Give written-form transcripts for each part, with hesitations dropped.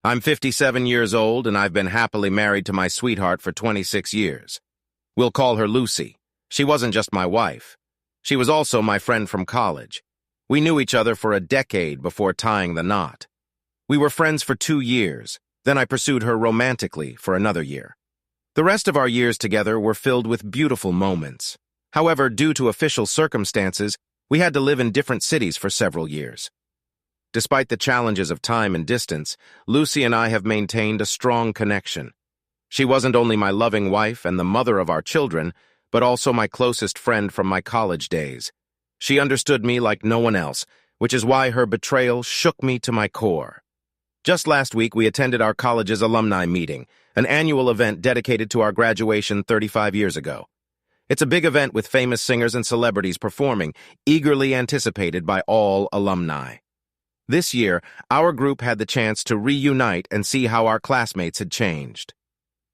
I'm 57 years old and I've been happily married to my sweetheart for 26 years. We'll call her Lucy. She wasn't just my wife. She was also my friend from college. We knew each other for a decade before tying the knot. We were friends for 2 years. Then I pursued her romantically for another year. The rest of our years together were filled with beautiful moments. However, due to official circumstances, we had to live in different cities for several years. Despite the challenges of time and distance, Lucy and I have maintained a strong connection. She wasn't only my loving wife and the mother of our children, but also my closest friend from my college days. She understood me like no one else, which is why her betrayal shook me to my core. Just last week, we attended our college's alumni meeting, an annual event dedicated to our graduation 35 years ago. It's a big event with famous singers and celebrities performing, eagerly anticipated by all alumni. This year, our group had the chance to reunite and see how our classmates had changed.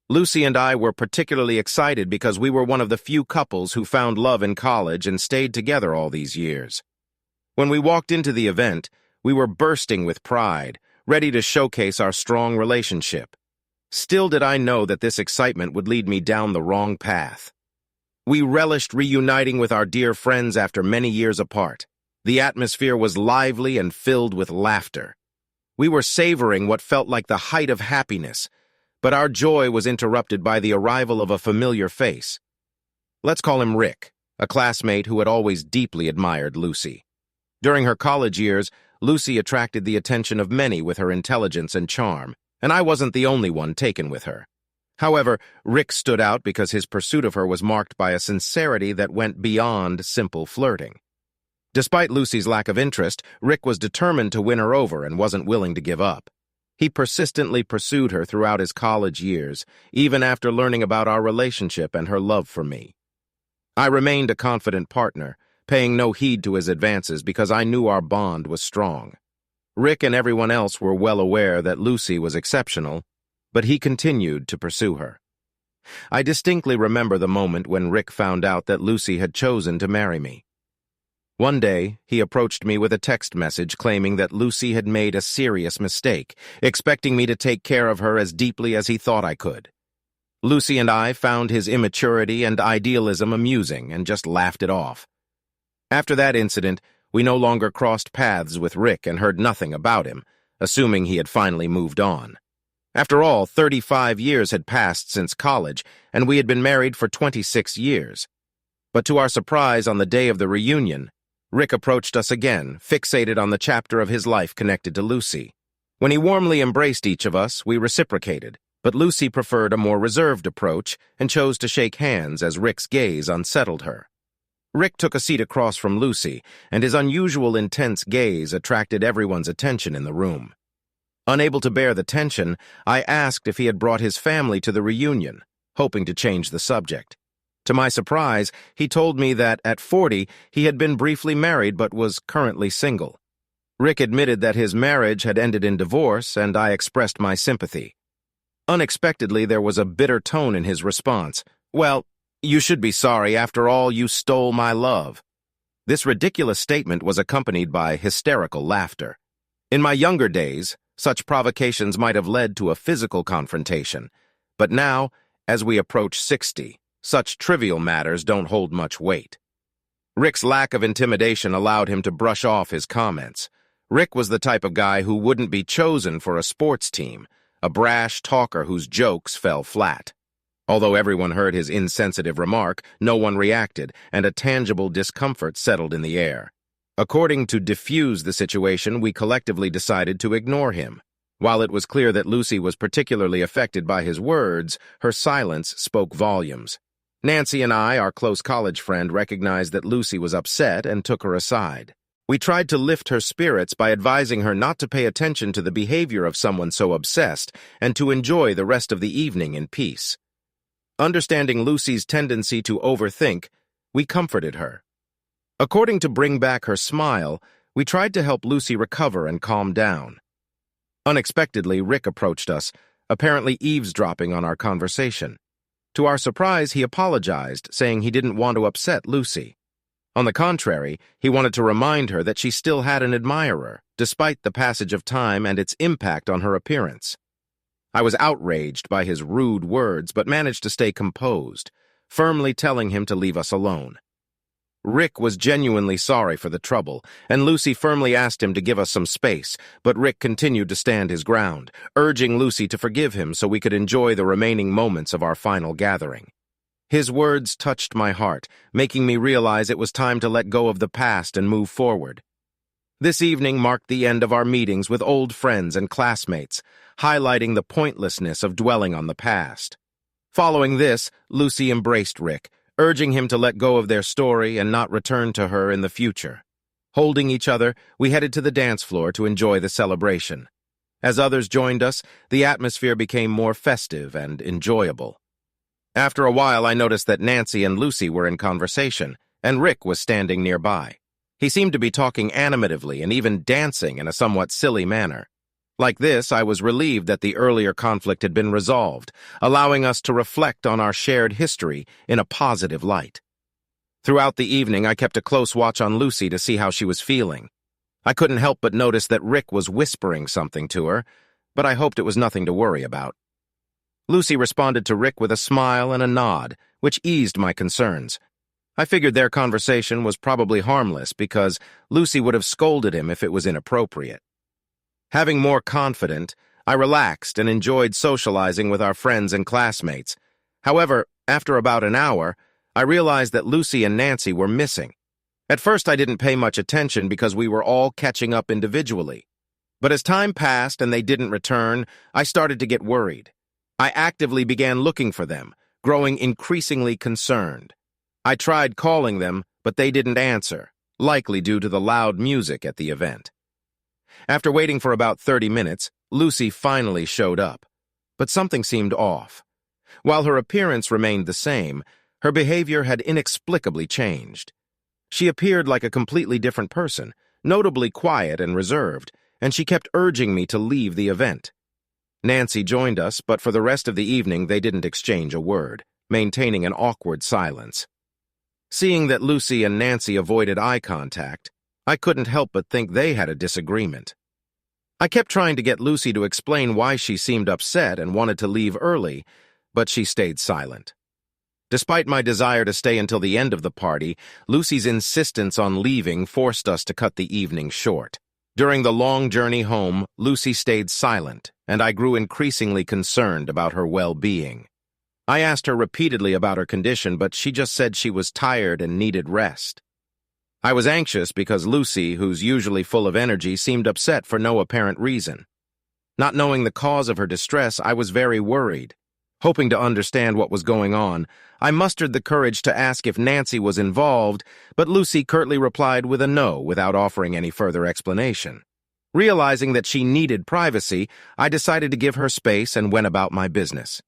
Lucy and I were particularly excited because we were one of the few couples who found love in college and stayed together all these years. When we walked into the event, we were bursting with pride, ready to showcase our strong relationship. Still did I know that this excitement would lead me down the wrong path. We relished reuniting with our dear friends after many years apart. The atmosphere was lively and filled with laughter. We were savoring what felt like the height of happiness, but our joy was interrupted by the arrival of a familiar face. Let's call him Rick, a classmate who had always deeply admired Lucy. During her college years, Lucy attracted the attention of many with her intelligence and charm, and I wasn't the only one taken with her. However, Rick stood out because his pursuit of her was marked by a sincerity that went beyond simple flirting. Despite Lucy's lack of interest, Rick was determined to win her over and wasn't willing to give up. He persistently pursued her throughout his college years, even after learning about our relationship and her love for me. I remained a confident partner, paying no heed to his advances because I knew our bond was strong. Rick and everyone else were well aware that Lucy was exceptional, but he continued to pursue her. I distinctly remember the moment when Rick found out that Lucy had chosen to marry me. One day, he approached me with a text message claiming that Lucy had made a serious mistake, expecting me to take care of her as deeply as he thought I could. Lucy and I found his immaturity and idealism amusing and just laughed it off. After that incident, we no longer crossed paths with Rick and heard nothing about him, assuming he had finally moved on. After all, 35 years had passed since college, and we had been married for 26 years. But to our surprise, on the day of the reunion, Rick approached us again, fixated on the chapter of his life connected to Lucy. When he warmly embraced each of us, we reciprocated, but Lucy preferred a more reserved approach and chose to shake hands as Rick's gaze unsettled her. Rick took a seat across from Lucy, and his unusual intense gaze attracted everyone's attention in the room. Unable to bear the tension, I asked if he had brought his family to the reunion, hoping to change the subject. To my surprise, he told me that at 40, he had been briefly married but was currently single. Rick admitted that his marriage had ended in divorce, and I expressed my sympathy. Unexpectedly, there was a bitter tone in his response. "Well, you should be sorry. After all, you stole my love." This ridiculous statement was accompanied by hysterical laughter. In my younger days, such provocations might have led to a physical confrontation. But now, as we approach 60, such trivial matters don't hold much weight. Rick's lack of intimidation allowed him to brush off his comments. Rick was the type of guy who wouldn't be chosen for a sports team, a brash talker whose jokes fell flat. Although everyone heard his insensitive remark, no one reacted, and a tangible discomfort settled in the air. According to diffuse the situation, we collectively decided to ignore him. While it was clear that Lucy was particularly affected by his words, her silence spoke volumes. Nancy and I, our close college friend, recognized that Lucy was upset and took her aside. We tried to lift her spirits by advising her not to pay attention to the behavior of someone so obsessed and to enjoy the rest of the evening in peace. Understanding Lucy's tendency to overthink, we comforted her. According to Bring Back Her Smile, we tried to help Lucy recover and calm down. Unexpectedly, Rick approached us, apparently eavesdropping on our conversation. To our surprise, he apologized, saying he didn't want to upset Lucy. On the contrary, he wanted to remind her that she still had an admirer, despite the passage of time and its impact on her appearance. I was outraged by his rude words, but managed to stay composed, firmly telling him to leave us alone. Rick was genuinely sorry for the trouble, and Lucy firmly asked him to give us some space, but Rick continued to stand his ground, urging Lucy to forgive him so we could enjoy the remaining moments of our final gathering. His words touched my heart, making me realize it was time to let go of the past and move forward. This evening marked the end of our meetings with old friends and classmates, highlighting the pointlessness of dwelling on the past. Following this, Lucy embraced Rick, urging him to let go of their story and not return to her in the future. Holding each other, we headed to the dance floor to enjoy the celebration. As others joined us, the atmosphere became more festive and enjoyable. After a while, I noticed that Nancy and Lucy were in conversation, and Rick was standing nearby. He seemed to be talking animatively and even dancing in a somewhat silly manner. Like this, I was relieved that the earlier conflict had been resolved, allowing us to reflect on our shared history in a positive light. Throughout the evening, I kept a close watch on Lucy to see how she was feeling. I couldn't help but notice that Rick was whispering something to her, but I hoped it was nothing to worry about. Lucy responded to Rick with a smile and a nod, which eased my concerns. I figured their conversation was probably harmless because Lucy would have scolded him if it was inappropriate. Having more confidence, I relaxed and enjoyed socializing with our friends and classmates. However, after about an hour, I realized that Lucy and Nancy were missing. At first, I didn't pay much attention because we were all catching up individually. But as time passed and they didn't return, I started to get worried. I actively began looking for them, growing increasingly concerned. I tried calling them, but they didn't answer, likely due to the loud music at the event. After waiting for about 30 minutes, Lucy finally showed up. But something seemed off. While her appearance remained the same, her behavior had inexplicably changed. She appeared like a completely different person, notably quiet and reserved, and she kept urging me to leave the event. Nancy joined us, but for the rest of the evening they didn't exchange a word, maintaining an awkward silence. Seeing that Lucy and Nancy avoided eye contact, I couldn't help but think they had a disagreement. I kept trying to get Lucy to explain why she seemed upset and wanted to leave early, but she stayed silent. Despite my desire to stay until the end of the party, Lucy's insistence on leaving forced us to cut the evening short. During the long journey home, Lucy stayed silent, and I grew increasingly concerned about her well-being. I asked her repeatedly about her condition, but she just said she was tired and needed rest. I was anxious because Lucy, who's usually full of energy, seemed upset for no apparent reason. Not knowing the cause of her distress, I was very worried. Hoping to understand what was going on, I mustered the courage to ask if Nancy was involved, but Lucy curtly replied with a no without offering any further explanation. Realizing that she needed privacy, I decided to give her space and went about my business.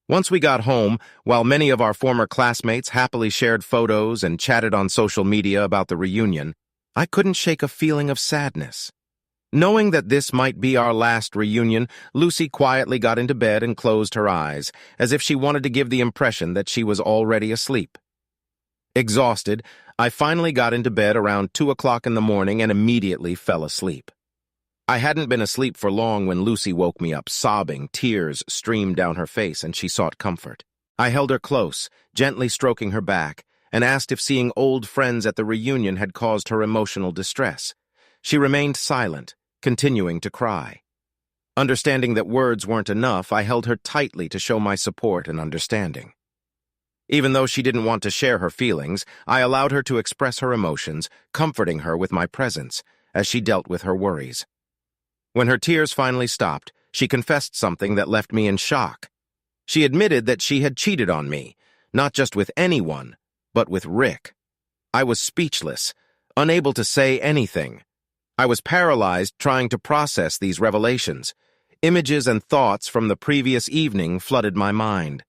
Once we got home, while many of our former classmates happily shared photos and chatted on social media about the reunion, I couldn't shake a feeling of sadness. Knowing that this might be our last reunion, Lucy quietly got into bed and closed her eyes, as if she wanted to give the impression that she was already asleep. Exhausted, I finally got into bed around 2 o'clock in the morning and immediately fell asleep. I hadn't been asleep for long when Lucy woke me up, sobbing. Tears streamed down her face, and she sought comfort. I held her close, gently stroking her back, and asked if seeing old friends at the reunion had caused her emotional distress. She remained silent, continuing to cry. Understanding that words weren't enough, I held her tightly to show my support and understanding. Even though she didn't want to share her feelings, I allowed her to express her emotions, comforting her with my presence as she dealt with her worries. When her tears finally stopped, she confessed something that left me in shock. She admitted that she had cheated on me, not just with anyone, but with Rick. I was speechless, unable to say anything. I was paralyzed trying to process these revelations. Images and thoughts from the previous evening flooded my mind.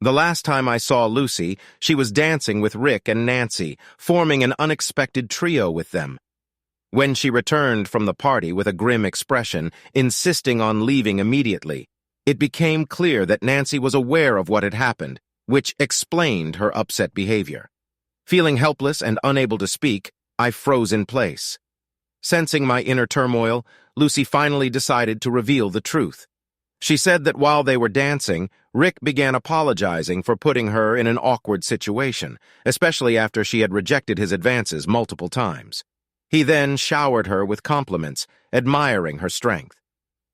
The last time I saw Lucy, she was dancing with Rick and Nancy, forming an unexpected trio with them. When she returned from the party with a grim expression, insisting on leaving immediately, it became clear that Nancy was aware of what had happened, which explained her upset behavior. Feeling helpless and unable to speak, I froze in place. Sensing my inner turmoil, Lucy finally decided to reveal the truth. She said that while they were dancing, Rick began apologizing for putting her in an awkward situation, especially after she had rejected his advances multiple times. He then showered her with compliments, admiring her strength.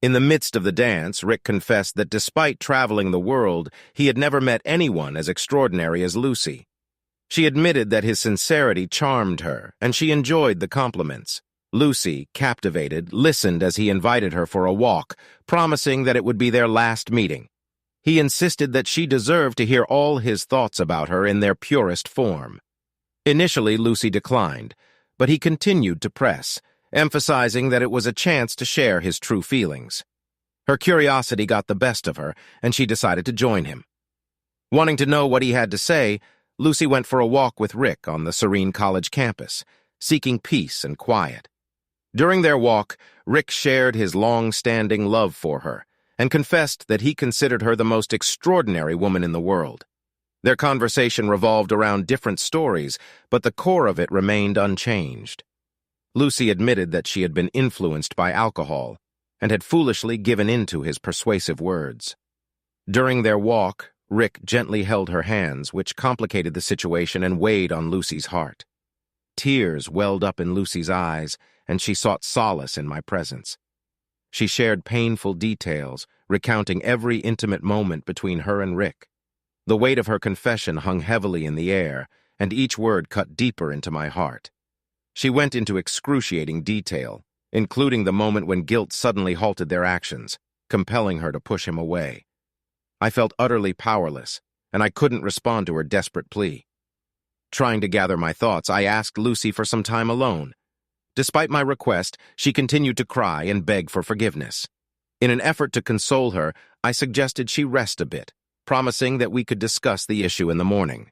In the midst of the dance, Rick confessed that despite traveling the world, he had never met anyone as extraordinary as Lucy. She admitted that his sincerity charmed her, and she enjoyed the compliments. Lucy, captivated, listened as he invited her for a walk, promising that it would be their last meeting. He insisted that she deserved to hear all his thoughts about her in their purest form. Initially, Lucy declined, but he continued to press, emphasizing that it was a chance to share his true feelings. Her curiosity got the best of her, and she decided to join him. Wanting to know what he had to say, Lucy went for a walk with Rick on the serene college campus, seeking peace and quiet. During their walk, Rick shared his long-standing love for her and confessed that he considered her the most extraordinary woman in the world. Their conversation revolved around different stories, but the core of it remained unchanged. Lucy admitted that she had been influenced by alcohol and had foolishly given in to his persuasive words. During their walk, Rick gently held her hands, which complicated the situation and weighed on Lucy's heart. Tears welled up in Lucy's eyes, and she sought solace in my presence. She shared painful details, recounting every intimate moment between her and Rick. The weight of her confession hung heavily in the air, and each word cut deeper into my heart. She went into excruciating detail, including the moment when guilt suddenly halted their actions, compelling her to push him away. I felt utterly powerless, and I couldn't respond to her desperate plea. Trying to gather my thoughts, I asked Lucy for some time alone. Despite my request, she continued to cry and beg for forgiveness. In an effort to console her, I suggested she rest a bit, promising that we could discuss the issue in the morning.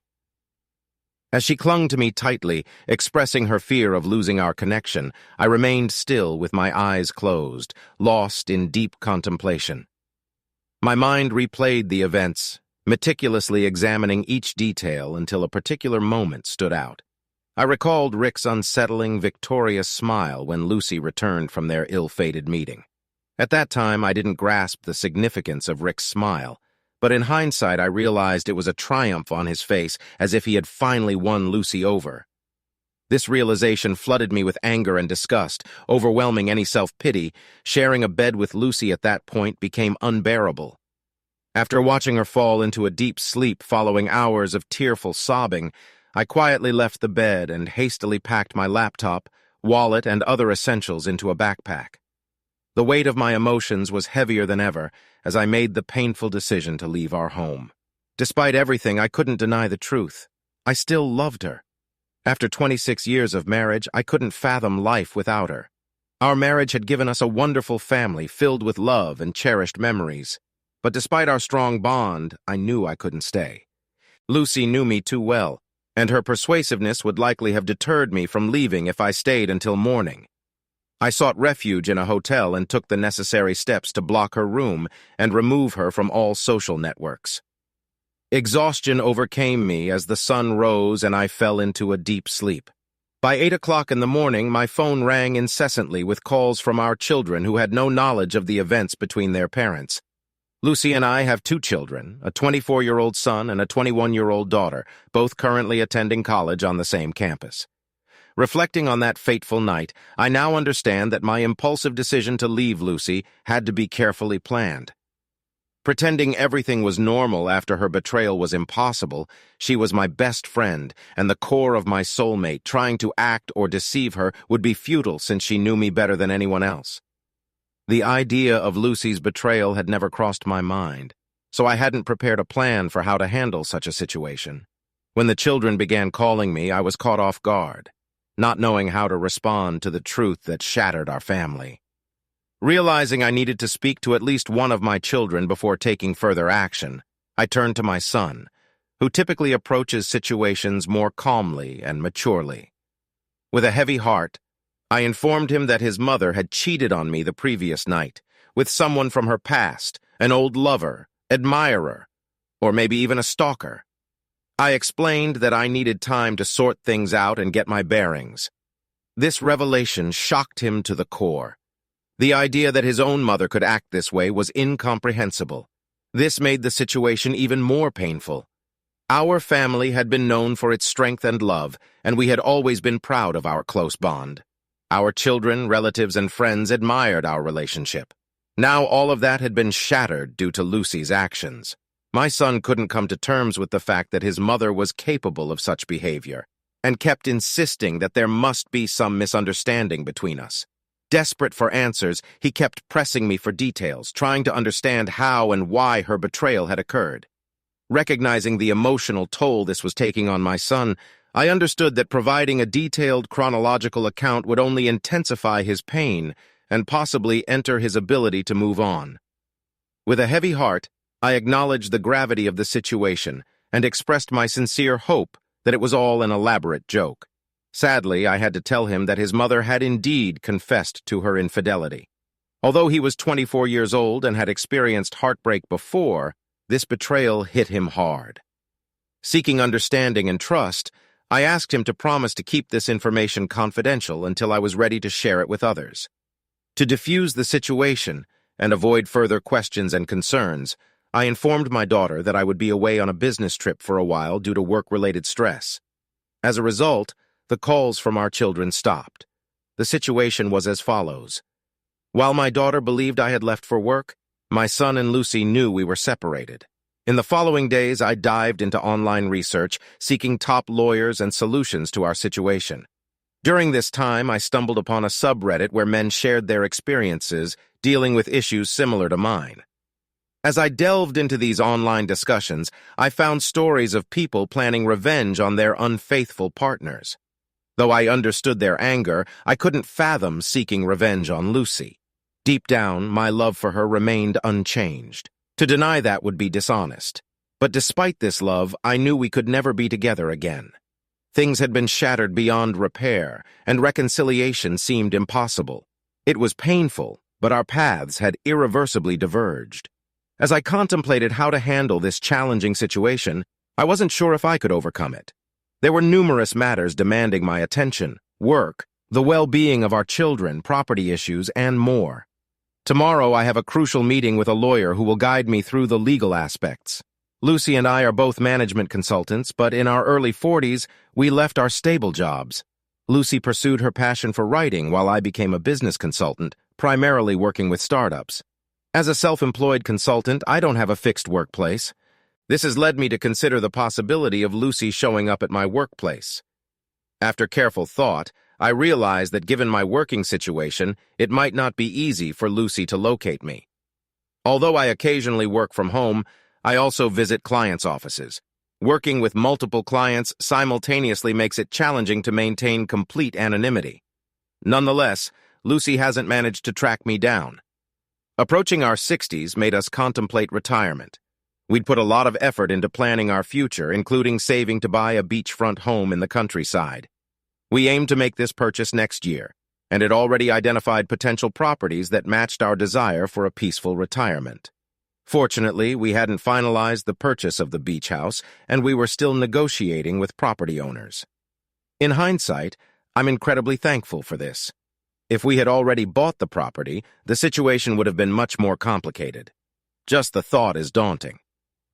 As she clung to me tightly, expressing her fear of losing our connection, I remained still with my eyes closed, lost in deep contemplation. My mind replayed the events, meticulously examining each detail until a particular moment stood out. I recalled Rick's unsettling, victorious smile when Lucy returned from their ill-fated meeting. At that time, I didn't grasp the significance of Rick's smile, but in hindsight, I realized it was a triumph on his face, as if he had finally won Lucy over. This realization flooded me with anger and disgust, overwhelming any self-pity. Sharing a bed with Lucy at that point became unbearable. After watching her fall into a deep sleep following hours of tearful sobbing, I quietly left the bed and hastily packed my laptop, wallet, and other essentials into a backpack. The weight of my emotions was heavier than ever as I made the painful decision to leave our home. Despite everything, I couldn't deny the truth. I still loved her. After 26 years of marriage, I couldn't fathom life without her. Our marriage had given us a wonderful family filled with love and cherished memories. But despite our strong bond, I knew I couldn't stay. Lucy knew me too well, and her persuasiveness would likely have deterred me from leaving if I stayed until morning. I sought refuge in a hotel and took the necessary steps to block her room and remove her from all social networks. Exhaustion overcame me as the sun rose and I fell into a deep sleep. By 8 o'clock in the morning, my phone rang incessantly with calls from our children who had no knowledge of the events between their parents. Lucy and I have 2 children, a 24-year-old son and a 21-year-old daughter, both currently attending college on the same campus. Reflecting on that fateful night, I now understand that my impulsive decision to leave Lucy had to be carefully planned. Pretending everything was normal after her betrayal was impossible, she was my best friend and the core of my soulmate. Trying to act or deceive her would be futile since she knew me better than anyone else. The idea of Lucy's betrayal had never crossed my mind, so I hadn't prepared a plan for how to handle such a situation. When the children began calling me, I was caught off guard, not knowing how to respond to the truth that shattered our family. Realizing I needed to speak to at least one of my children before taking further action, I turned to my son, who typically approaches situations more calmly and maturely. With a heavy heart, I informed him that his mother had cheated on me the previous night, with someone from her past, an old lover, admirer, or maybe even a stalker. I explained that I needed time to sort things out and get my bearings. This revelation shocked him to the core. The idea that his own mother could act this way was incomprehensible. This made the situation even more painful. Our family had been known for its strength and love, and we had always been proud of our close bond. Our children, relatives, and friends admired our relationship. Now all of that had been shattered due to Lucy's actions. My son couldn't come to terms with the fact that his mother was capable of such behavior, and kept insisting that there must be some misunderstanding between us. Desperate for answers, he kept pressing me for details, trying to understand how and why her betrayal had occurred. Recognizing the emotional toll this was taking on my son, I understood that providing a detailed chronological account would only intensify his pain and possibly enter his ability to move on. With a heavy heart, I acknowledged the gravity of the situation and expressed my sincere hope that it was all an elaborate joke. Sadly, I had to tell him that his mother had indeed confessed to her infidelity. Although he was 24 years old and had experienced heartbreak before, this betrayal hit him hard. Seeking understanding and trust, I asked him to promise to keep this information confidential until I was ready to share it with others. To diffuse the situation and avoid further questions and concerns, I informed my daughter that I would be away on a business trip for a while due to work-related stress. As a result, the calls from our children stopped. The situation was as follows. While my daughter believed I had left for work, my son and Lucy knew we were separated. In the following days, I dived into online research, seeking top lawyers and solutions to our situation. During this time, I stumbled upon a subreddit where men shared their experiences dealing with issues similar to mine. As I delved into these online discussions, I found stories of people planning revenge on their unfaithful partners. Though I understood their anger, I couldn't fathom seeking revenge on Lucy. Deep down, my love for her remained unchanged. To deny that would be dishonest. But despite this love, I knew we could never be together again. Things had been shattered beyond repair, and reconciliation seemed impossible. It was painful, but our paths had irreversibly diverged. As I contemplated how to handle this challenging situation, I wasn't sure if I could overcome it. There were numerous matters demanding my attention: work, the well-being of our children, property issues, and more. Tomorrow I have a crucial meeting with a lawyer who will guide me through the legal aspects. Lucy and I are both management consultants, but in our early 40s, we left our stable jobs. Lucy pursued her passion for writing while I became a business consultant, primarily working with startups. As a self-employed consultant, I don't have a fixed workplace. This has led me to consider the possibility of Lucy showing up at my workplace. After careful thought, I realized that given my working situation, it might not be easy for Lucy to locate me. Although I occasionally work from home, I also visit clients' offices. Working with multiple clients simultaneously makes it challenging to maintain complete anonymity. Nonetheless, Lucy hasn't managed to track me down. Approaching our 60s made us contemplate retirement. We'd put a lot of effort into planning our future, including saving to buy a beachfront home in the countryside. We aimed to make this purchase next year, and had already identified potential properties that matched our desire for a peaceful retirement. Fortunately, we hadn't finalized the purchase of the beach house, and we were still negotiating with property owners. In hindsight, I'm incredibly thankful for this. If we had already bought the property, the situation would have been much more complicated. Just the thought is daunting.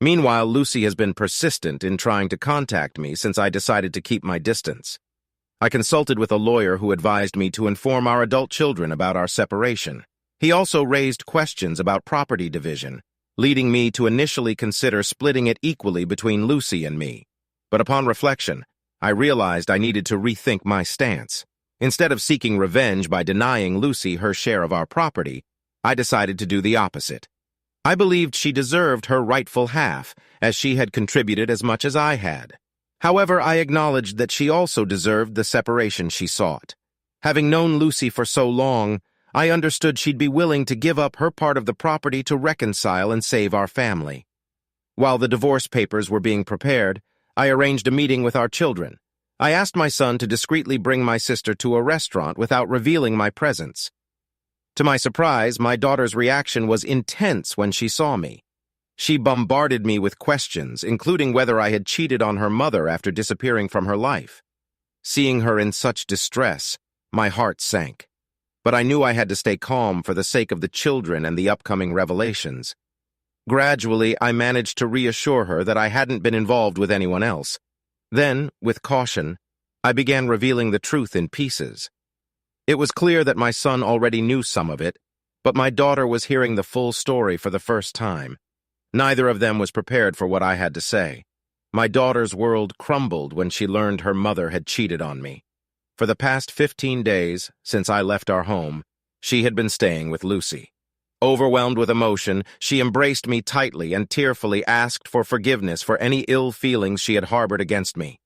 Meanwhile, Lucy has been persistent in trying to contact me since I decided to keep my distance. I consulted with a lawyer who advised me to inform our adult children about our separation. He also raised questions about property division, leading me to initially consider splitting it equally between Lucy and me. But upon reflection, I realized I needed to rethink my stance. Instead of seeking revenge by denying Lucy her share of our property, I decided to do the opposite. I believed she deserved her rightful half, as she had contributed as much as I had. However, I acknowledged that she also deserved the separation she sought. Having known Lucy for so long, I understood she'd be willing to give up her part of the property to reconcile and save our family. While the divorce papers were being prepared, I arranged a meeting with our children. I asked my son to discreetly bring my sister to a restaurant without revealing my presence. To my surprise, my daughter's reaction was intense when she saw me. She bombarded me with questions, including whether I had cheated on her mother after disappearing from her life. Seeing her in such distress, my heart sank. But I knew I had to stay calm for the sake of the children and the upcoming revelations. Gradually, I managed to reassure her that I hadn't been involved with anyone else. Then, with caution, I began revealing the truth in pieces. It was clear that my son already knew some of it, but my daughter was hearing the full story for the first time. Neither of them was prepared for what I had to say. My daughter's world crumbled when she learned her mother had cheated on me. For the past 15 days, since I left our home, she had been staying with Lucy. Overwhelmed with emotion, she embraced me tightly and tearfully asked for forgiveness for any ill feelings she had harbored against me.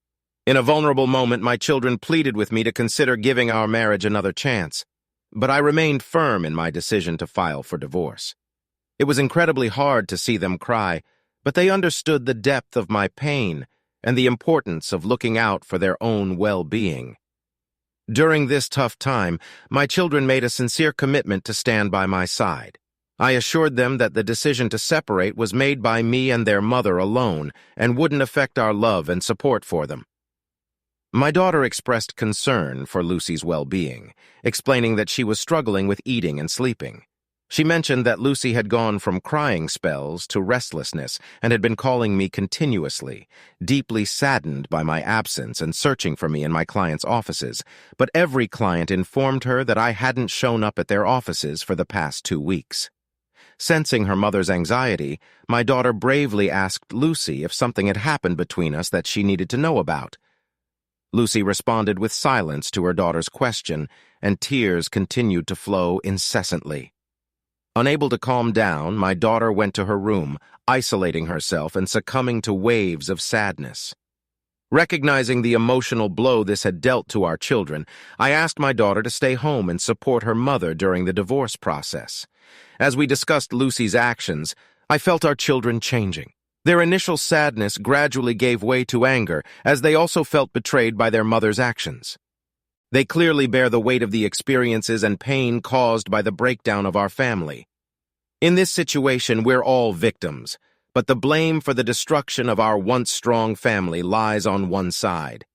In a vulnerable moment, my children pleaded with me to consider giving our marriage another chance, but I remained firm in my decision to file for divorce. It was incredibly hard to see them cry, but they understood the depth of my pain and the importance of looking out for their own well-being. During this tough time, my children made a sincere commitment to stand by my side. I assured them that the decision to separate was made by me and their mother alone and wouldn't affect our love and support for them. My daughter expressed concern for Lucy's well-being, explaining that she was struggling with eating and sleeping. She mentioned that Lucy had gone from crying spells to restlessness and had been calling me continuously, deeply saddened by my absence and searching for me in my clients' offices, but every client informed her that I hadn't shown up at their offices for the past 2 weeks. Sensing her mother's anxiety, my daughter bravely asked Lucy if something had happened between us that she needed to know about. Lucy responded with silence to her daughter's question, and tears continued to flow incessantly. Unable to calm down, my daughter went to her room, isolating herself and succumbing to waves of sadness. Recognizing the emotional blow this had dealt to our children, I asked my daughter to stay home and support her mother during the divorce process. As we discussed Lucy's actions, I felt our children changing. Their initial sadness gradually gave way to anger, as they also felt betrayed by their mother's actions. They clearly bear the weight of the experiences and pain caused by the breakdown of our family. In this situation, we're all victims, but the blame for the destruction of our once strong family lies on one side.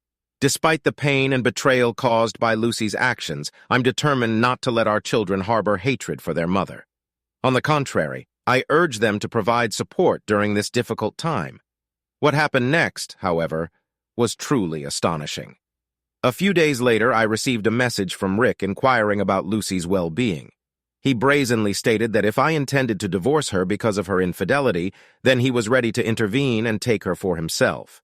Despite the pain and betrayal caused by Lucy's actions, I'm determined not to let our children harbor hatred for their mother. On the contrary, I urge them to provide support during this difficult time. What happened next, however, was truly astonishing. A few days later, I received a message from Rick inquiring about Lucy's well-being. He brazenly stated that if I intended to divorce her because of her infidelity, then he was ready to intervene and take her for himself.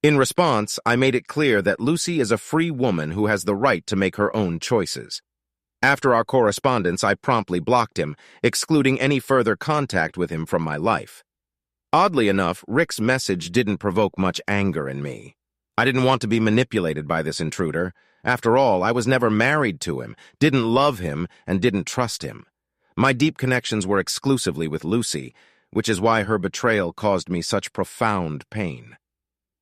In response, I made it clear that Lucy is a free woman who has the right to make her own choices. After our correspondence, I promptly blocked him, excluding any further contact with him from my life. Oddly enough, Rick's message didn't provoke much anger in me. I didn't want to be manipulated by this intruder. After all, I was never married to him, didn't love him, and didn't trust him. My deep connections were exclusively with Lucy, which is why her betrayal caused me such profound pain.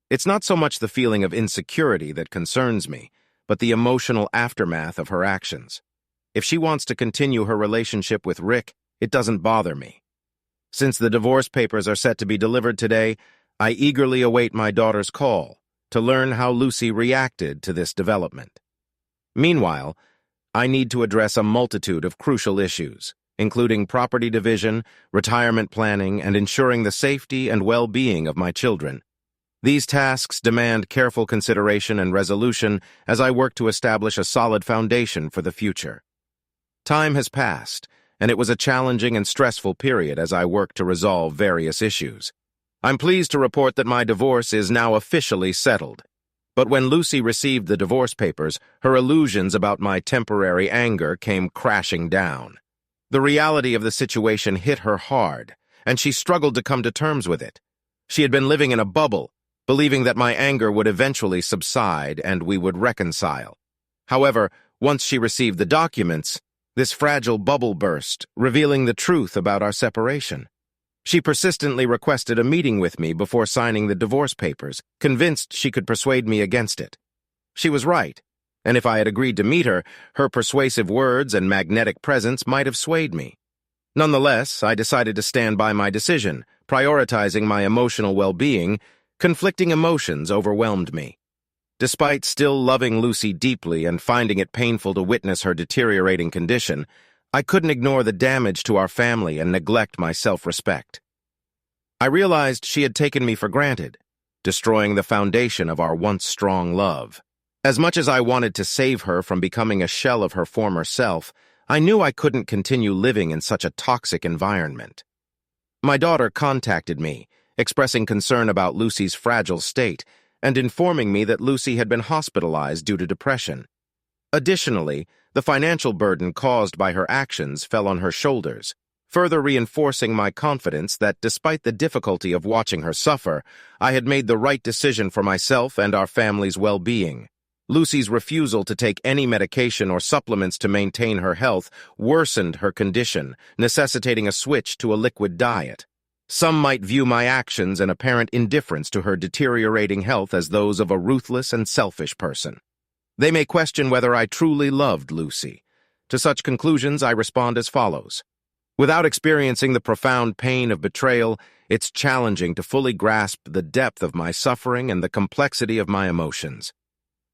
It's not so much the feeling of insecurity that concerns me, but the emotional aftermath of her actions. If she wants to continue her relationship with Rick, it doesn't bother me. Since the divorce papers are set to be delivered today, I eagerly await my daughter's call to learn how Lucy reacted to this development. Meanwhile, I need to address a multitude of crucial issues, including property division, retirement planning, and ensuring the safety and well-being of my children. These tasks demand careful consideration and resolution as I work to establish a solid foundation for the future. Time has passed, and it was a challenging and stressful period as I worked to resolve various issues. I'm pleased to report that my divorce is now officially settled. But when Lucy received the divorce papers, her illusions about my temporary anger came crashing down. The reality of the situation hit her hard, and she struggled to come to terms with it. She had been living in a bubble, believing that my anger would eventually subside and we would reconcile. However, once she received the documents, this fragile bubble burst, revealing the truth about our separation. She persistently requested a meeting with me before signing the divorce papers, convinced she could persuade me against it. She was right, and if I had agreed to meet her, her persuasive words and magnetic presence might have swayed me. Nonetheless, I decided to stand by my decision, Prioritizing my emotional well-being, conflicting emotions overwhelmed me. Despite still loving Lucy deeply and finding it painful to witness her deteriorating condition, I couldn't ignore the damage to our family and neglect my self-respect. I realized she had taken me for granted, destroying the foundation of our once strong love. As much as I wanted to save her from becoming a shell of her former self, I knew I couldn't continue living in such a toxic environment. My daughter contacted me, expressing concern about Lucy's fragile state and informing me that Lucy had been hospitalized due to depression. Additionally, the financial burden caused by her actions fell on her shoulders, further reinforcing my confidence that despite the difficulty of watching her suffer, I had made the right decision for myself and our family's well-being. Lucy's refusal to take any medication or supplements to maintain her health worsened her condition, necessitating a switch to a liquid diet. Some might view my actions and apparent indifference to her deteriorating health as those of a ruthless and selfish person. They may question whether I truly loved Lucy. To such conclusions, I respond as follows. Without experiencing the profound pain of betrayal, it's challenging to fully grasp the depth of my suffering and the complexity of my emotions.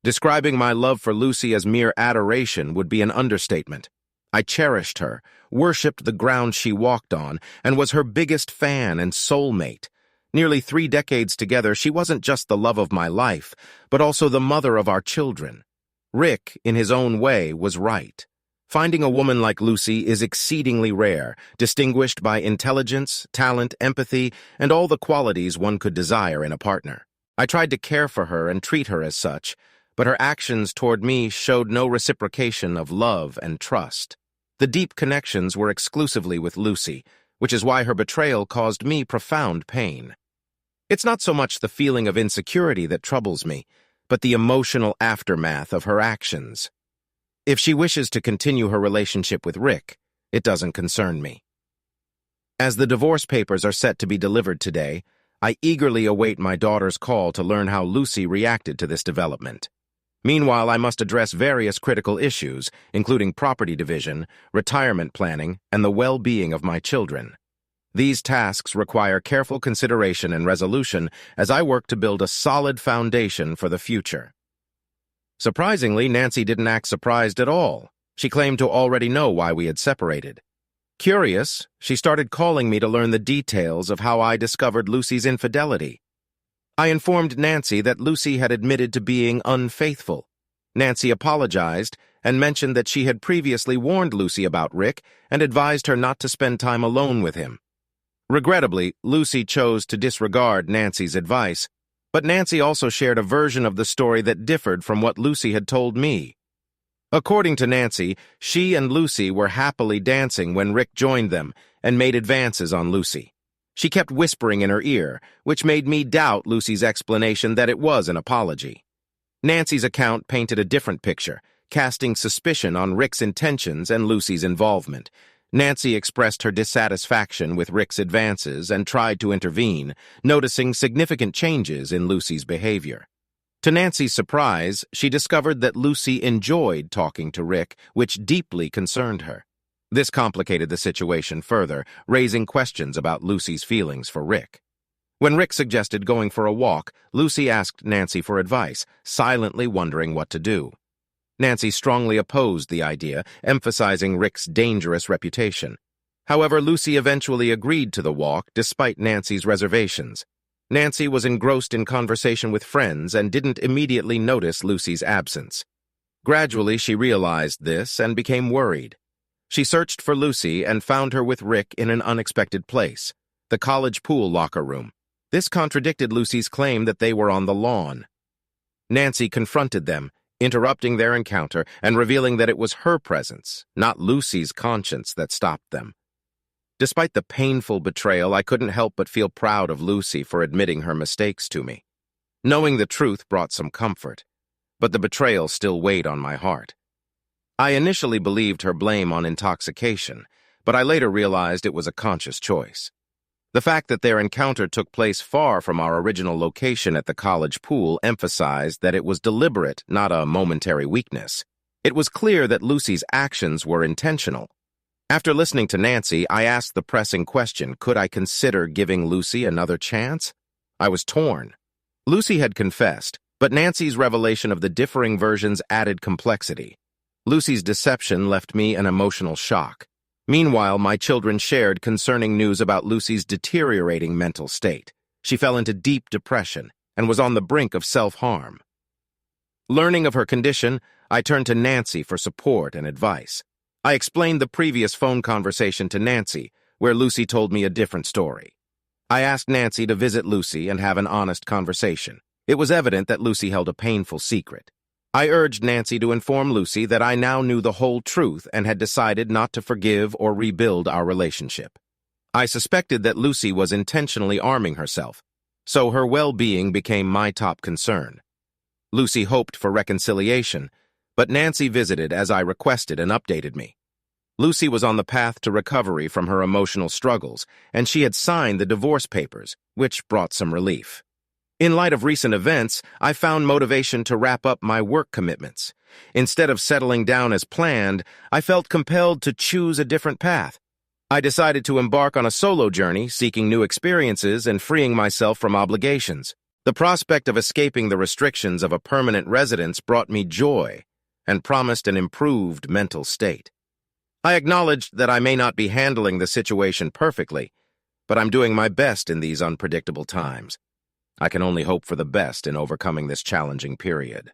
Describing my love for Lucy as mere adoration would be an understatement. I cherished her, worshipped the ground she walked on, and was her biggest fan and soulmate. Nearly 3 decades together, she wasn't just the love of my life, but also the mother of our children. Rick, in his own way, was right. Finding a woman like Lucy is exceedingly rare, distinguished by intelligence, talent, empathy, and all the qualities one could desire in a partner. I tried to care for her and treat her as such, but her actions toward me showed no reciprocation of love and trust. The deep connections were exclusively with Lucy, which is why her betrayal caused me profound pain. It's not so much the feeling of insecurity that troubles me, but the emotional aftermath of her actions. If she wishes to continue her relationship with Rick, it doesn't concern me. As the divorce papers are set to be delivered today, I eagerly await my daughter's call to learn how Lucy reacted to this development. Meanwhile, I must address various critical issues, including property division, retirement planning, and the well-being of my children. These tasks require careful consideration and resolution as I work to build a solid foundation for the future. Surprisingly, Nancy didn't act surprised at all. She claimed to already know why we had separated. Curious, she started calling me to learn the details of how I discovered Lucy's infidelity. I informed Nancy that Lucy had admitted to being unfaithful. Nancy apologized and mentioned that she had previously warned Lucy about Rick and advised her not to spend time alone with him. Regrettably, Lucy chose to disregard Nancy's advice, but Nancy also shared a version of the story that differed from what Lucy had told me. According to Nancy, she and Lucy were happily dancing when Rick joined them and made advances on Lucy. She kept whispering in her ear, which made me doubt Lucy's explanation that it was an apology. Nancy's account painted a different picture, casting suspicion on Rick's intentions and Lucy's involvement. Nancy expressed her dissatisfaction with Rick's advances and tried to intervene, noticing significant changes in Lucy's behavior. To Nancy's surprise, she discovered that Lucy enjoyed talking to Rick, which deeply concerned her. This complicated the situation further, raising questions about Lucy's feelings for Rick. When Rick suggested going for a walk, Lucy asked Nancy for advice, silently wondering what to do. Nancy strongly opposed the idea, emphasizing Rick's dangerous reputation. However, Lucy eventually agreed to the walk despite Nancy's reservations. Nancy was engrossed in conversation with friends and didn't immediately notice Lucy's absence. Gradually, she realized this and became worried. She searched for Lucy and found her with Rick in an unexpected place, the college pool locker room. This contradicted Lucy's claim that they were on the lawn. Nancy confronted them, interrupting their encounter and revealing that it was her presence, not Lucy's conscience, that stopped them. Despite the painful betrayal, I couldn't help but feel proud of Lucy for admitting her mistakes to me. Knowing the truth brought some comfort, but the betrayal still weighed on my heart. I initially believed her blame on intoxication, but I later realized it was a conscious choice. The fact that their encounter took place far from our original location at the college pool emphasized that it was deliberate, not a momentary weakness. It was clear that Lucy's actions were intentional. After listening to Nancy, I asked the pressing question, could I consider giving Lucy another chance? I was torn. Lucy had confessed, but Nancy's revelation of the differing versions added complexity. Lucy's deception left me an emotional shock. Meanwhile, my children shared concerning news about Lucy's deteriorating mental state. She fell into deep depression and was on the brink of self-harm. Learning of her condition, I turned to Nancy for support and advice. I explained the previous phone conversation to Nancy, where Lucy told me a different story. I asked Nancy to visit Lucy and have an honest conversation. It was evident that Lucy held a painful secret. I urged Nancy to inform Lucy that I now knew the whole truth and had decided not to forgive or rebuild our relationship. I suspected that Lucy was intentionally arming herself, so her well-being became my top concern. Lucy hoped for reconciliation, but Nancy visited as I requested and updated me. Lucy was on the path to recovery from her emotional struggles, and she had signed the divorce papers, which brought some relief. In light of recent events, I found motivation to wrap up my work commitments. Instead of settling down as planned, I felt compelled to choose a different path. I decided to embark on a solo journey, seeking new experiences and freeing myself from obligations. The prospect of escaping the restrictions of a permanent residence brought me joy and promised an improved mental state. I acknowledged that I may not be handling the situation perfectly, but I'm doing my best in these unpredictable times. I can only hope for the best in overcoming this challenging period.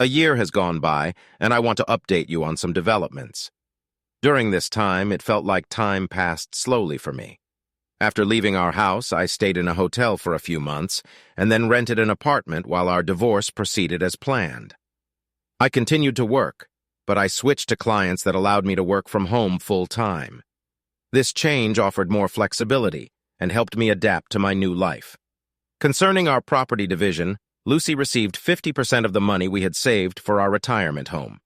A year has gone by, and I want to update you on some developments. During this time, it felt like time passed slowly for me. After leaving our house, I stayed in a hotel for a few months, and then rented an apartment while our divorce proceeded as planned. I continued to work, but I switched to clients that allowed me to work from home full-time. This change offered more flexibility and helped me adapt to my new life. Concerning our property division, Lucy received 50% of the money we had saved for our retirement home.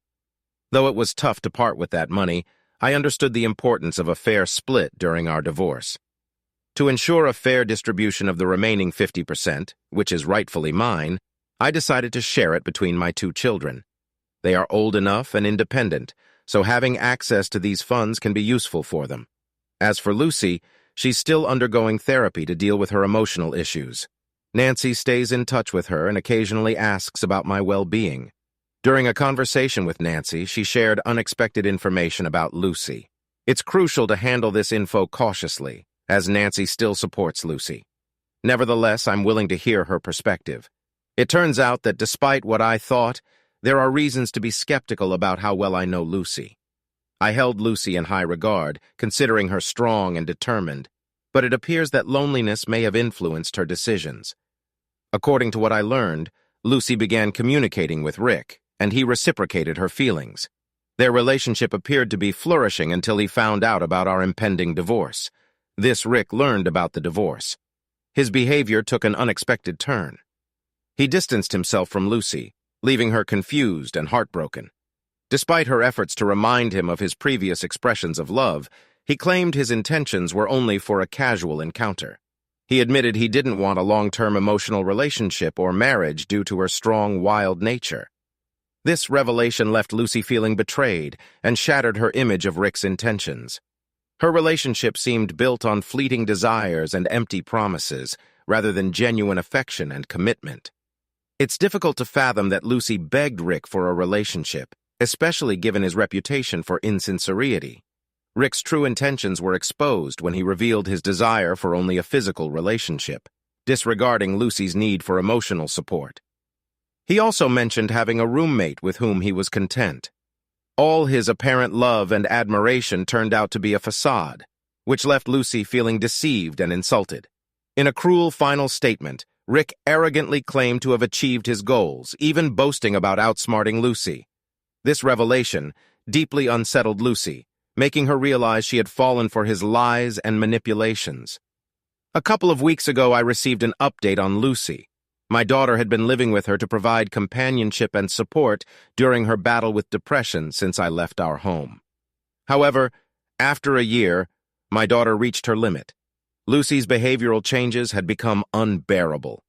Though it was tough to part with that money, I understood the importance of a fair split during our divorce. To ensure a fair distribution of the remaining 50%, which is rightfully mine, I decided to share it between my two children. They are old enough and independent, so having access to these funds can be useful for them. As for Lucy, she's still undergoing therapy to deal with her emotional issues. Nancy stays in touch with her and occasionally asks about my well-being. During a conversation with Nancy, she shared unexpected information about Lucy. It's crucial to handle this info cautiously, as Nancy still supports Lucy. Nevertheless, I'm willing to hear her perspective. It turns out that despite what I thought, there are reasons to be skeptical about how well I know Lucy. I held Lucy in high regard, considering her strong and determined, but it appears that loneliness may have influenced her decisions. According to what I learned, Lucy began communicating with Rick, and he reciprocated her feelings. Their relationship appeared to be flourishing until he found out about our impending divorce. Rick learned about the divorce. His behavior took an unexpected turn. He distanced himself from Lucy, leaving her confused and heartbroken. Despite her efforts to remind him of his previous expressions of love, he claimed his intentions were only for a casual encounter. He admitted he didn't want a long-term emotional relationship or marriage due to her strong, wild nature. This revelation left Lucy feeling betrayed and shattered her image of Rick's intentions. Her relationship seemed built on fleeting desires and empty promises, rather than genuine affection and commitment. It's difficult to fathom that Lucy begged Rick for a relationship, especially given his reputation for insincerity. Rick's true intentions were exposed when he revealed his desire for only a physical relationship, disregarding Lucy's need for emotional support. He also mentioned having a roommate with whom he was content. All his apparent love and admiration turned out to be a facade, which left Lucy feeling deceived and insulted. In a cruel final statement, Rick arrogantly claimed to have achieved his goals, even boasting about outsmarting Lucy. This revelation deeply unsettled Lucy, making her realize she had fallen for his lies and manipulations. A couple of weeks ago, I received an update on Lucy. My daughter had been living with her to provide companionship and support during her battle with depression since I left our home. However, after a year, my daughter reached her limit. Lucy's behavioral changes had become unbearable.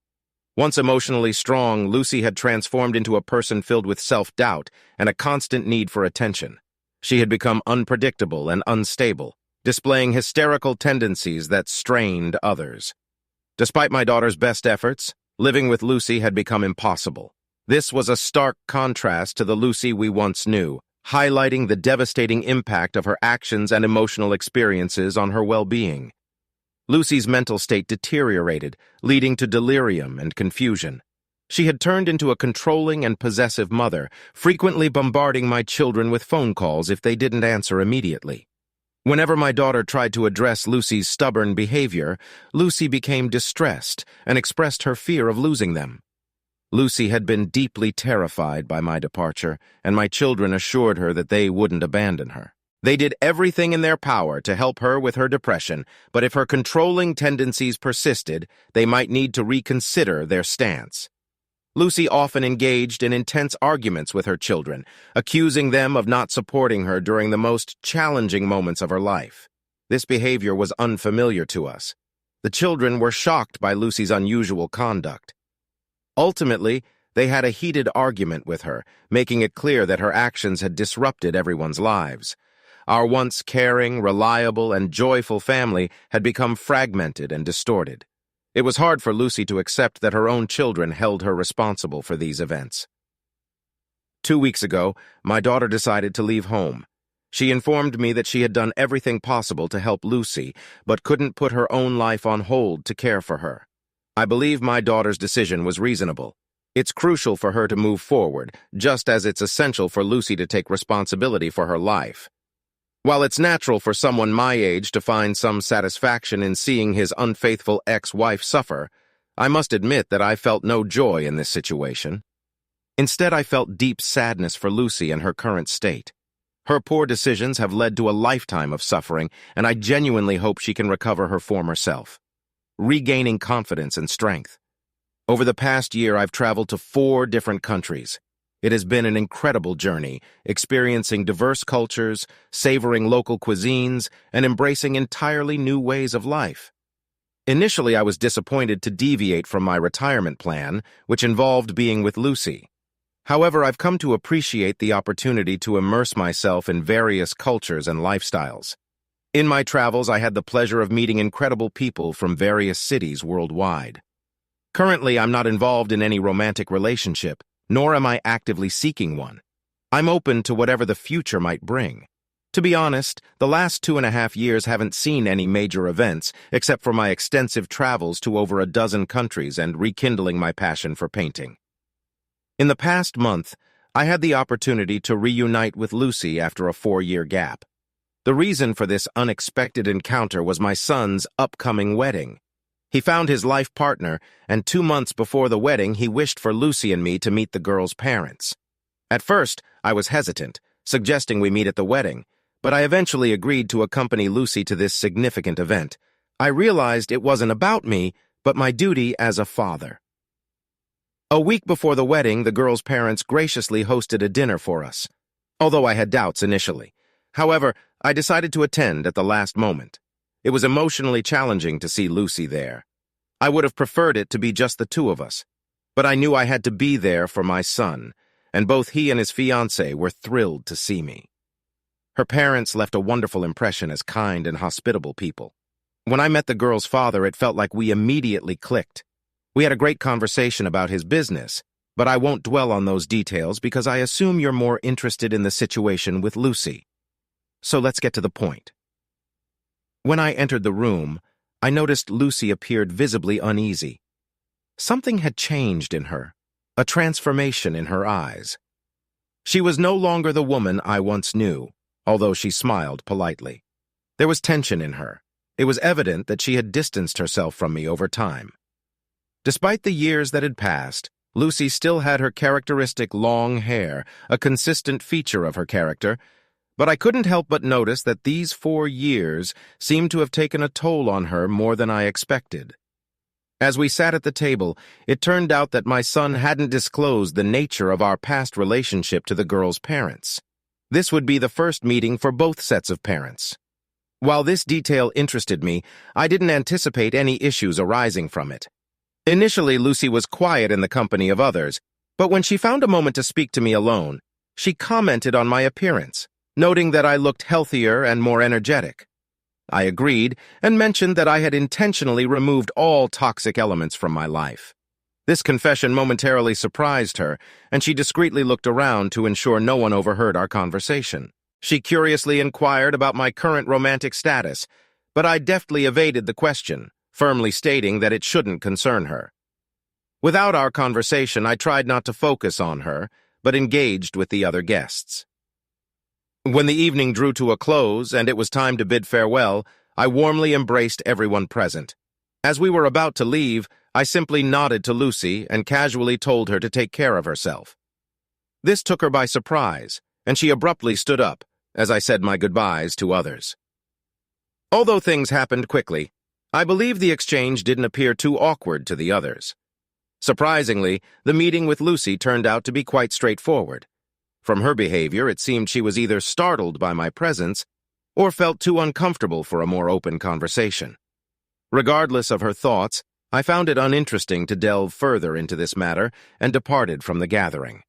Once emotionally strong, Lucy had transformed into a person filled with self-doubt and a constant need for attention. She had become unpredictable and unstable, displaying hysterical tendencies that strained others. Despite my daughter's best efforts, living with Lucy had become impossible. This was a stark contrast to the Lucy we once knew, highlighting the devastating impact of her actions and emotional experiences on her well-being. Lucy's mental state deteriorated, leading to delirium and confusion. She had turned into a controlling and possessive mother, frequently bombarding my children with phone calls if they didn't answer immediately. Whenever my daughter tried to address Lucy's stubborn behavior, Lucy became distressed and expressed her fear of losing them. Lucy had been deeply terrified by my departure, and my children assured her that they wouldn't abandon her. They did everything in their power to help her with her depression, but if her controlling tendencies persisted, they might need to reconsider their stance. Lucy often engaged in intense arguments with her children, accusing them of not supporting her during the most challenging moments of her life. This behavior was unfamiliar to us. The children were shocked by Lucy's unusual conduct. Ultimately, they had a heated argument with her, making it clear that her actions had disrupted everyone's lives. Our once caring, reliable, and joyful family had become fragmented and distorted. It was hard for Lucy to accept that her own children held her responsible for these events. 2 weeks ago, my daughter decided to leave home. She informed me that she had done everything possible to help Lucy, but couldn't put her own life on hold to care for her. I believe my daughter's decision was reasonable. It's crucial for her to move forward, just as it's essential for Lucy to take responsibility for her life. While it's natural for someone my age to find some satisfaction in seeing his unfaithful ex-wife suffer, I must admit that I felt no joy in this situation. Instead, I felt deep sadness for Lucy and her current state. Her poor decisions have led to a lifetime of suffering, and I genuinely hope she can recover her former self, regaining confidence and strength. Over the past year, I've traveled to 4 different countries. It has been an incredible journey, experiencing diverse cultures, savoring local cuisines, and embracing entirely new ways of life. Initially, I was disappointed to deviate from my retirement plan, which involved being with Lucy. However, I've come to appreciate the opportunity to immerse myself in various cultures and lifestyles. In my travels, I had the pleasure of meeting incredible people from various cities worldwide. Currently, I'm not involved in any romantic relationship, nor am I actively seeking one. I'm open to whatever the future might bring. To be honest, the last 2.5 years haven't seen any major events, except for my extensive travels to over a dozen countries and rekindling my passion for painting. In the past month, I had the opportunity to reunite with Lucy after a 4-year gap. The reason for this unexpected encounter was my son's upcoming wedding. He found his life partner, and 2 months before the wedding, he wished for Lucy and me to meet the girl's parents. At first, I was hesitant, suggesting we meet at the wedding, but I eventually agreed to accompany Lucy to this significant event. I realized it wasn't about me, but my duty as a father. A week before the wedding, the girl's parents graciously hosted a dinner for us, although I had doubts initially. However, I decided to attend at the last moment. It was emotionally challenging to see Lucy there. I would have preferred it to be just the 2 of us, but I knew I had to be there for my son, and both he and his fiancée were thrilled to see me. Her parents left a wonderful impression as kind and hospitable people. When I met the girl's father, it felt like we immediately clicked. We had a great conversation about his business, but I won't dwell on those details because I assume you're more interested in the situation with Lucy. So let's get to the point. When I entered the room, I noticed Lucy appeared visibly uneasy. Something had changed in her, a transformation in her eyes. She was no longer the woman I once knew, although she smiled politely. There was tension in her. It was evident that she had distanced herself from me over time. Despite the years that had passed, Lucy still had her characteristic long hair, a consistent feature of her character, but I couldn't help but notice that these 4 years seemed to have taken a toll on her more than I expected. As we sat at the table, it turned out that my son hadn't disclosed the nature of our past relationship to the girl's parents. This would be the first meeting for both sets of parents. While this detail interested me, I didn't anticipate any issues arising from it. Initially, Lucy was quiet in the company of others, but when she found a moment to speak to me alone, she commented on my appearance. noting that I looked healthier and more energetic. I agreed and mentioned that I had intentionally removed all toxic elements from my life. This confession momentarily surprised her, and she discreetly looked around to ensure no one overheard our conversation. She curiously inquired about my current romantic status, but I deftly evaded the question, firmly stating that it shouldn't concern her. Without our conversation, I tried not to focus on her, but engaged with the other guests. When the evening drew to a close and it was time to bid farewell, I warmly embraced everyone present. As we were about to leave, I simply nodded to Lucy and casually told her to take care of herself. This took her by surprise, and she abruptly stood up as I said my goodbyes to others. Although things happened quickly, I believe the exchange didn't appear too awkward to the others. Surprisingly, the meeting with Lucy turned out to be quite straightforward. From her behavior, it seemed she was either startled by my presence or felt too uncomfortable for a more open conversation. Regardless of her thoughts, I found it uninteresting to delve further into this matter and departed from the gathering.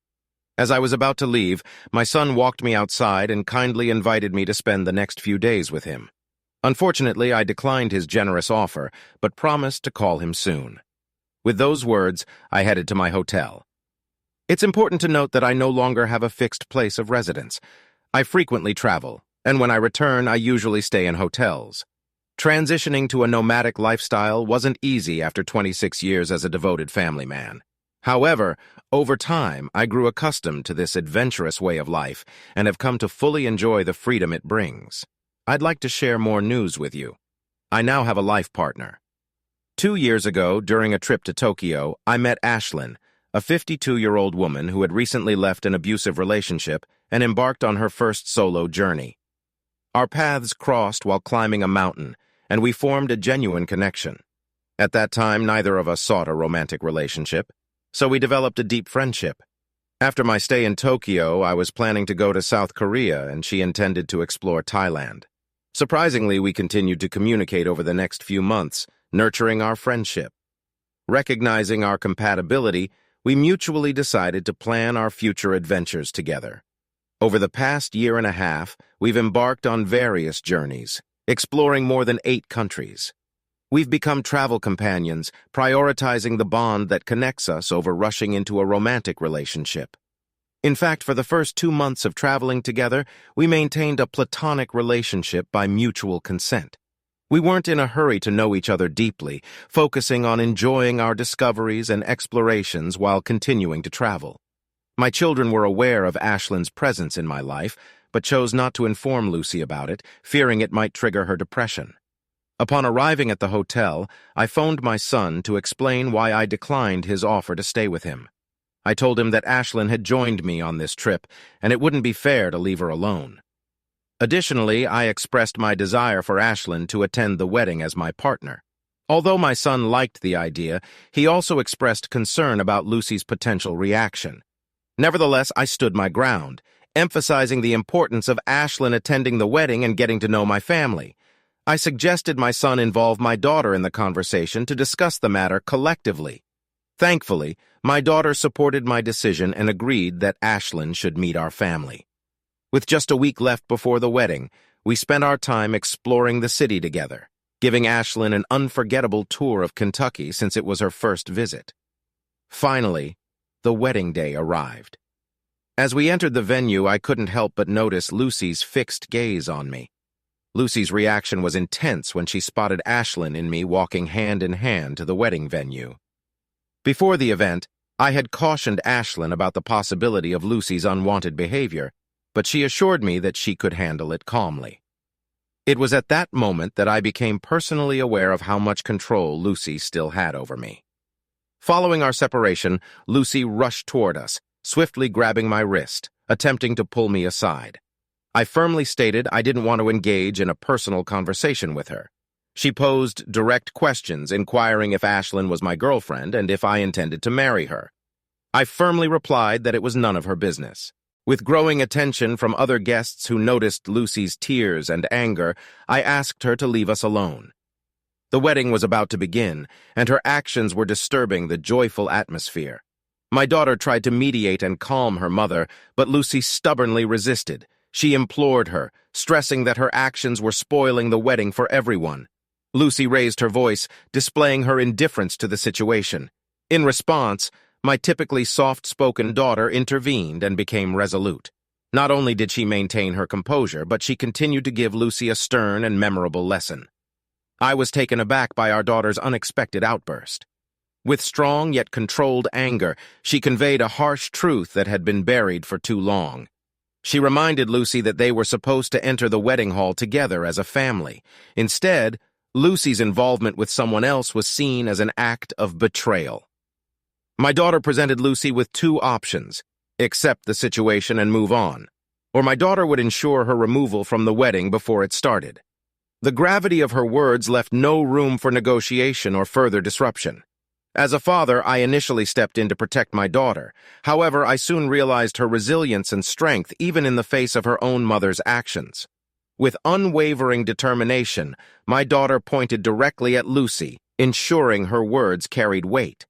As I was about to leave, my son walked me outside and kindly invited me to spend the next few days with him. Unfortunately, I declined his generous offer, but promised to call him soon. With those words, I headed to my hotel. It's important to note that I no longer have a fixed place of residence. I frequently travel, and when I return, I usually stay in hotels. Transitioning to a nomadic lifestyle wasn't easy after 26 years as a devoted family man. However, over time, I grew accustomed to this adventurous way of life and have come to fully enjoy the freedom it brings. I'd like to share more news with you. I now have a life partner. 2 years ago, during a trip to Tokyo, I met Ashlyn, a 52-year-old woman who had recently left an abusive relationship and embarked on her first solo journey. Our paths crossed while climbing a mountain, and we formed a genuine connection. At that time, neither of us sought a romantic relationship, so we developed a deep friendship. After my stay in Tokyo, I was planning to go to South Korea, and she intended to explore Thailand. Surprisingly, we continued to communicate over the next few months, nurturing our friendship. Recognizing our compatibility, we mutually decided to plan our future adventures together. Over the past year and a half, we've embarked on various journeys, exploring more than 8 countries. We've become travel companions, prioritizing the bond that connects us over rushing into a romantic relationship. In fact, for the first 2 months of traveling together, we maintained a platonic relationship by mutual consent. We weren't in a hurry to know each other deeply, focusing on enjoying our discoveries and explorations while continuing to travel. My children were aware of Ashlyn's presence in my life, but chose not to inform Lucy about it, fearing it might trigger her depression. Upon arriving at the hotel, I phoned my son to explain why I declined his offer to stay with him. I told him that Ashlyn had joined me on this trip, and it wouldn't be fair to leave her alone. Additionally, I expressed my desire for Ashlyn to attend the wedding as my partner. Although my son liked the idea, he also expressed concern about Lucy's potential reaction. Nevertheless, I stood my ground, emphasizing the importance of Ashlyn attending the wedding and getting to know my family. I suggested my son involve my daughter in the conversation to discuss the matter collectively. Thankfully, my daughter supported my decision and agreed that Ashlyn should meet our family. With just a week left before the wedding, we spent our time exploring the city together, giving Ashlyn an unforgettable tour of Kentucky since it was her first visit. Finally, the wedding day arrived. As we entered the venue, I couldn't help but notice Lucy's fixed gaze on me. Lucy's reaction was intense when she spotted Ashlyn and me walking hand in hand to the wedding venue. Before the event, I had cautioned Ashlyn about the possibility of Lucy's unwanted behavior, but she assured me that she could handle it calmly. It was at that moment that I became personally aware of how much control Lucy still had over me. Following our separation, Lucy rushed toward us, swiftly grabbing my wrist, attempting to pull me aside. I firmly stated I didn't want to engage in a personal conversation with her. She posed direct questions, inquiring if Ashlyn was my girlfriend and if I intended to marry her. I firmly replied that it was none of her business. With growing attention from other guests who noticed Lucy's tears and anger, I asked her to leave us alone. The wedding was about to begin, and her actions were disturbing the joyful atmosphere. My daughter tried to mediate and calm her mother, but Lucy stubbornly resisted. She implored her, stressing that her actions were spoiling the wedding for everyone. Lucy raised her voice, displaying her indifference to the situation. In response, my typically soft-spoken daughter intervened and became resolute. Not only did she maintain her composure, but she continued to give Lucy a stern and memorable lesson. I was taken aback by our daughter's unexpected outburst. With strong yet controlled anger, she conveyed a harsh truth that had been buried for too long. She reminded Lucy that they were supposed to enter the wedding hall together as a family. Instead, Lucy's involvement with someone else was seen as an act of betrayal. My daughter presented Lucy with two options: accept the situation and move on, or my daughter would ensure her removal from the wedding before it started. The gravity of her words left no room for negotiation or further disruption. As a father, I initially stepped in to protect my daughter. However, I soon realized her resilience and strength even in the face of her own mother's actions. With unwavering determination, my daughter pointed directly at Lucy, ensuring her words carried weight.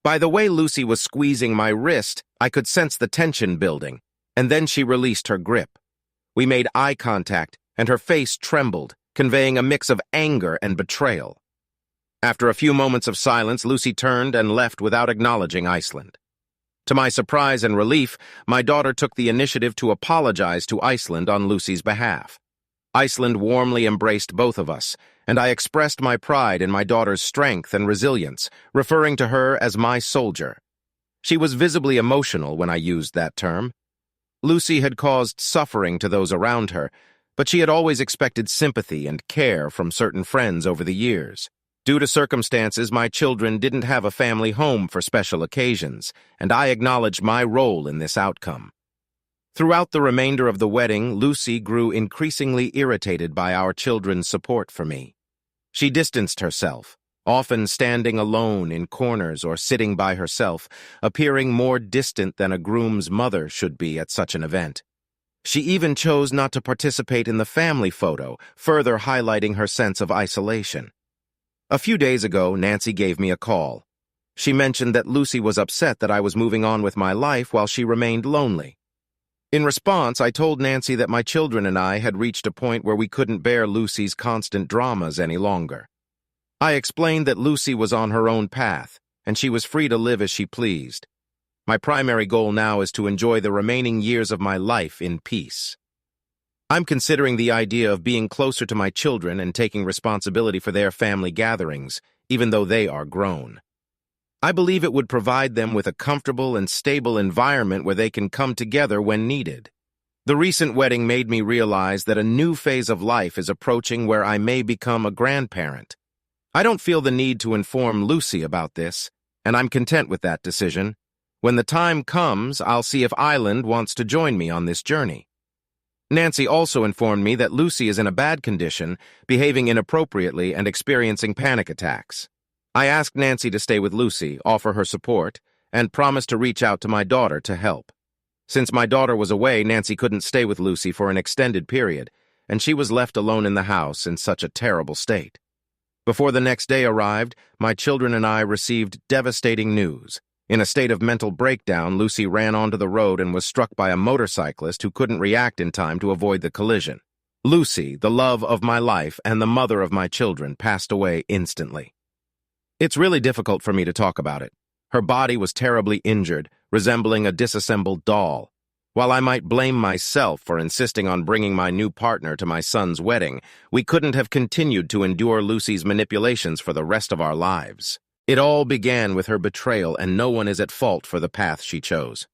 By the way Lucy was squeezing my wrist, I could sense the tension building, and then she released her grip. We made eye contact, and her face trembled, conveying a mix of anger and betrayal. After a few moments of silence, Lucy turned and left without acknowledging Iceland. To my surprise and relief, my daughter took the initiative to apologize to Iceland on Lucy's behalf. Iceland warmly embraced both of us, and I expressed my pride in my daughter's strength and resilience, referring to her as my soldier. She was visibly emotional when I used that term. Lucy had caused suffering to those around her, but she had always expected sympathy and care from certain friends over the years. Due to circumstances, my children didn't have a family home for special occasions, and I acknowledged my role in this outcome. Throughout the remainder of the wedding, Lucy grew increasingly irritated by our children's support for me. She distanced herself, often standing alone in corners or sitting by herself, appearing more distant than a groom's mother should be at such an event. She even chose not to participate in the family photo, further highlighting her sense of isolation. A few days ago, Nancy gave me a call. She mentioned that Lucy was upset that I was moving on with my life while she remained lonely. In response, I told Nancy that my children and I had reached a point where we couldn't bear Lucy's constant dramas any longer. I explained that Lucy was on her own path, and she was free to live as she pleased. My primary goal now is to enjoy the remaining years of my life in peace. I'm considering the idea of being closer to my children and taking responsibility for their family gatherings, even though they are grown. I believe it would provide them with a comfortable and stable environment where they can come together when needed. The recent wedding made me realize that a new phase of life is approaching where I may become a grandparent. I don't feel the need to inform Lucy about this, and I'm content with that decision. When the time comes, I'll see if Island wants to join me on this journey. Nancy also informed me that Lucy is in a bad condition, behaving inappropriately and experiencing panic attacks. I asked Nancy to stay with Lucy, offer her support, and promised to reach out to my daughter to help. Since my daughter was away, Nancy couldn't stay with Lucy for an extended period, and she was left alone in the house in such a terrible state. Before the next day arrived, my children and I received devastating news. In a state of mental breakdown, Lucy ran onto the road and was struck by a motorcyclist who couldn't react in time to avoid the collision. Lucy, the love of my life and the mother of my children, passed away instantly. It's really difficult for me to talk about it. Her body was terribly injured, resembling a disassembled doll. While I might blame myself for insisting on bringing my new partner to my son's wedding, we couldn't have continued to endure Lucy's manipulations for the rest of our lives. It all began with her betrayal, and no one is at fault for the path she chose.